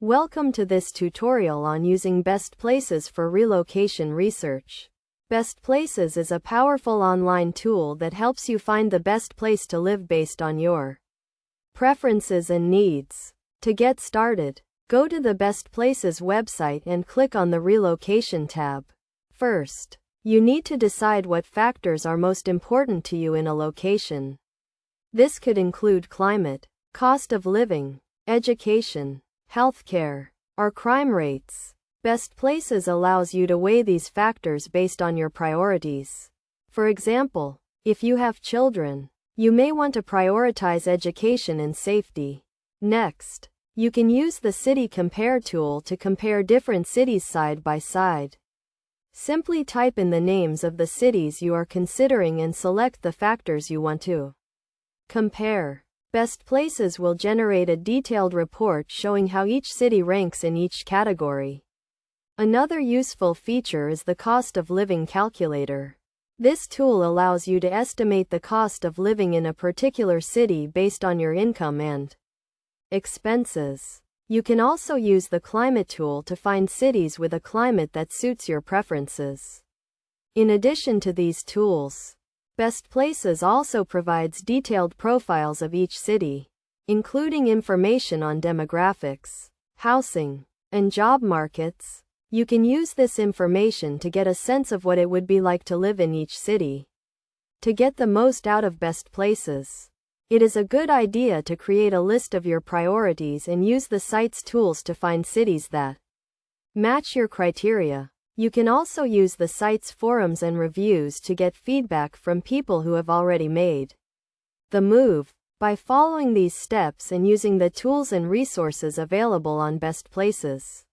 Welcome to this tutorial on using Best Places for relocation research. Best Places is a powerful online tool that helps you find the best place to live based on your preferences and needs. To get started, go to the Best Places website and click on the Relocation tab. First, you need to decide what factors are most important to you in a location. This could include climate, cost of living, education, healthcare, or crime rates. Best Places allows you to weigh these factors based on your priorities. For example, if you have children, you may want to prioritize education and safety. Next, you can use the City Compare tool to compare different cities side by side. Simply type in the names of the cities you are considering and select the factors you want to compare. Best Places will generate a detailed report showing how each city ranks in each category. Another useful feature is the cost of living calculator. This tool allows you to estimate the cost of living in a particular city based on your income and expenses. You can also use the climate tool to find cities with a climate that suits your preferences. In addition to these tools, Best Places also provides detailed profiles of each city, including information on demographics, housing, and job markets. You can use this information to get a sense of what it would be like to live in each city. To get the most out of Best Places, it is a good idea to create a list of your priorities and use the site's tools to find cities that match your criteria. You can also use the site's forums and reviews to get feedback from people who have already made the move. By following these steps and using the tools and resources available on Best Places,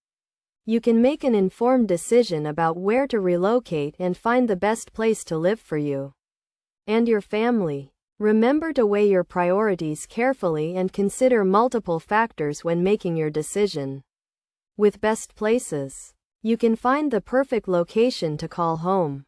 you can make an informed decision about where to relocate and find the best place to live for you and your family. Remember to weigh your priorities carefully and consider multiple factors when making your decision. With Best Places, you can find the perfect location to call home.